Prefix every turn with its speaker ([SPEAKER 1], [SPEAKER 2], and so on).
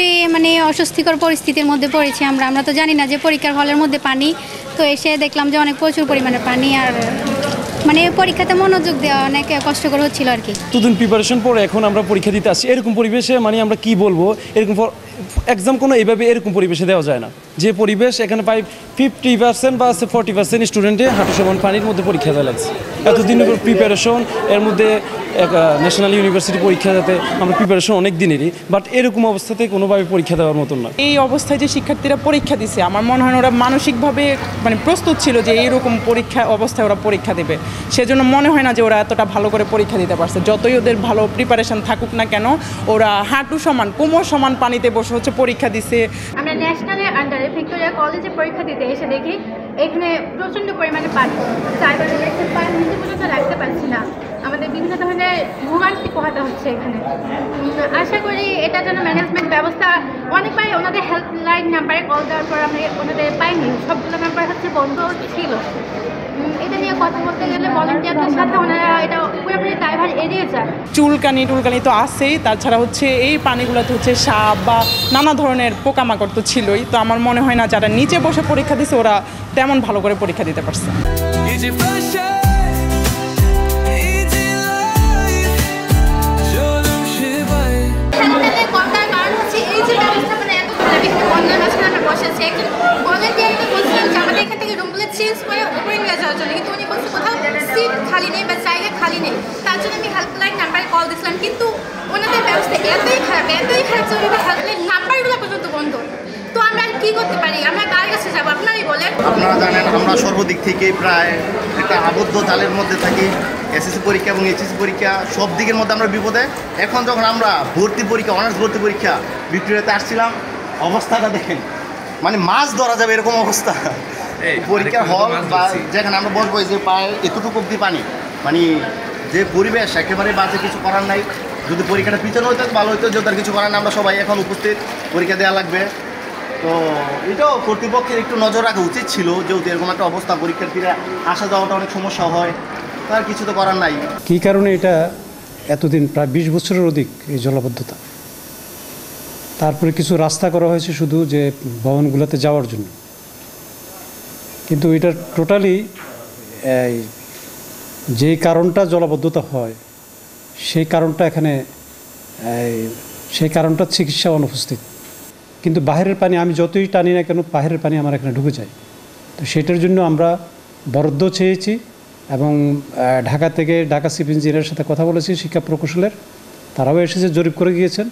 [SPEAKER 1] খুবই মানে অস্বস্তিকর পরিস্থিতির মধ্যে পড়েছি আমরা তো জানি না যে পরীক্ষার হলের মধ্যে পানি, তো এসে দেখলাম যে অনেক প্রচুর পরিমাণে পানি, আর মানে পরীক্ষাতে মনোযোগ দেওয়া অনেক কষ্টকর হচ্ছিল আর কি।
[SPEAKER 2] দুদিন প্রিপারেশন পরে এখন আমরা পরীক্ষা দিতে আসছি এরকম পরিবেশে, মানে আমরা কি বলবো, এরকম এক্সাম কোনো এইভাবে এরকম পরিবেশে দেওয়া যায় না। যে পরিবেশ এখানে প্রায় 50% বা 40% স্টুডেন্টে হাঁটু সমান পানির মধ্যে পরীক্ষা দেওয়া লাগছে। এতদিন প্রিপারেশন, এর মধ্যে ন্যাশনাল ইউনিভার্সিটি পরীক্ষা যাতে আমরা প্রিপারেশন অনেক দিনেরই, বাট এরকম অবস্থাতে কোনোভাবে পরীক্ষা দেওয়ার মতন না।
[SPEAKER 3] এই অবস্থায় যে শিক্ষার্থীরা পরীক্ষা দিছে, আমার মনে হয় ওরা মানসিকভাবে মানে প্রস্তুত ছিল যে এইরকম পরীক্ষা অবস্থায় ওরা পরীক্ষা দেবে। সেজন্য মনে হয় না যে ওরা এতটা ভালো করে পরীক্ষা দিতে পারছে। যতই ওদের ভালো প্রিপারেশন থাকুক না কেন, ওরা হাঁটু সমান কোমর সমান পানিতে বসে হচ্ছে পরীক্ষা দিছে।
[SPEAKER 4] আমরা ন্যাশনালের আন্ডারে ভিক্টোরিয়া কলেজে পরীক্ষা দিতে এসে দেখি এখানে প্রচণ্ড পরিমাণে পানি, চারবার পানি নিচে পর্যন্ত রাখতে পারছি না। আমাদের বিভিন্ন ধরনের ভোগান্তি পোহাতে হচ্ছে এখানে। আশা করি এটা যেন ম্যানেজমেন্ট ব্যবস্থা, অনেকবার ওনাদের হেল্পলাইন নাম্বারে কল দেওয়ার পর আমরা ওনাদের পাইনি, সবগুলো নাম্বার হচ্ছে বন্ধ ছিল। এটা নিয়ে কথা বলতে গেলে ভলান্টিয়ারদের সাথে ওনারা এটা পুরোপুরি দায়ভার এড়িয়ে যায়।
[SPEAKER 3] চুলকানি তো আছেই, তাছাড়া হচ্ছে এই পানিগুলোতে হচ্ছে সাপ বা নানা ধরনের পোকামাকড় তো ছিলই। তো আমার মনে হয় না যারা নিচে বসে পরীক্ষা দিছে ওরা তেমন ভালো করে পরীক্ষা দিতে পারছে।
[SPEAKER 4] চেঞ্জ করে উপরে নিয়ে যাওয়ার জন্য, কিন্তু উনি বলছে কোথাও সিট খালি নেই বা জায়গা খালি নেই। তার জন্য আমি হেল্পলাইন নাম্বারে কল দিয়েছিলাম, কিন্তু ওনাদের ব্যবস্থা এতই খারাপ যে ওনাদের হেল্পলাইন নাম্বারগুলো পর্যন্ত বন্ধ। তো আমরা কী করতে পারি? আমরা কার কাছে যাবো আপনারাই বলেন।
[SPEAKER 5] আপনারা জানেন আমরা সর্বদিক থেকে প্রায় একটা আবদ্ধ জালের মধ্যে থাকি। এসএসসি পরীক্ষা এবং এইচএসসি পরীক্ষা সব দিকের মধ্যে আমরা বিপদে। এখন যখন আমরা ভর্তি পরীক্ষা, অনার্স ভর্তি পরীক্ষা ভিক্টোরিয়াতে আসছিলাম, অবস্থাটা দেখেন, মানে মাছ ধরা যাবে এরকম অবস্থা। পরীক্ষার হল বা যেখানে আমরা বসবো, যে পায়ে এতটুকু অব্দি পানি, মানে যে পরিবেশ একেবারে বাজে, কিছু করার নাই। যদি পরীক্ষাটা পিছনে হইতো ভালো হইতো, যে তার কিছু করার নাই, আমরা সবাই এখন উপস্থিত, পরীক্ষা দেওয়া লাগবে। তো এটাও কর্তৃপক্ষের একটু নজর রাখা উচিত ছিল, যেহেতু এরকম একটা অবস্থা, পরীক্ষার্থীরা আসা যাওয়াটা অনেক সমস্যা হয়, তার কিছু তো করার নাই।
[SPEAKER 6] কী কারণে এটা এতদিন প্রায় 20 বছরের অধিক এই জলাবদ্ধতা। তারপরে কিছু রাস্তা করা হয়েছে শুধু যে ভবনগুলোতে যাওয়ার জন্য, কিন্তু এটা টোটালি যেই কারণটা জলাবদ্ধতা হয় সেই কারণটা এখানে সেই কারণটা চিকিৎসা অনুপস্থিত। কিন্তু বাহিরের পানি আমি যতই টানি না কেন, বাহিরের পানি আমার এখানে ঢুকে যায়। তো সেটার জন্য আমরা বরাদ্দ চেয়েছি এবং ঢাকা থেকে ঢাকা চিফ ইঞ্জিনিয়ারের সাথে কথা বলেছি, শিক্ষা প্রকৌশলের, তারাও এসেছে, জরিপ করে গিয়েছেন।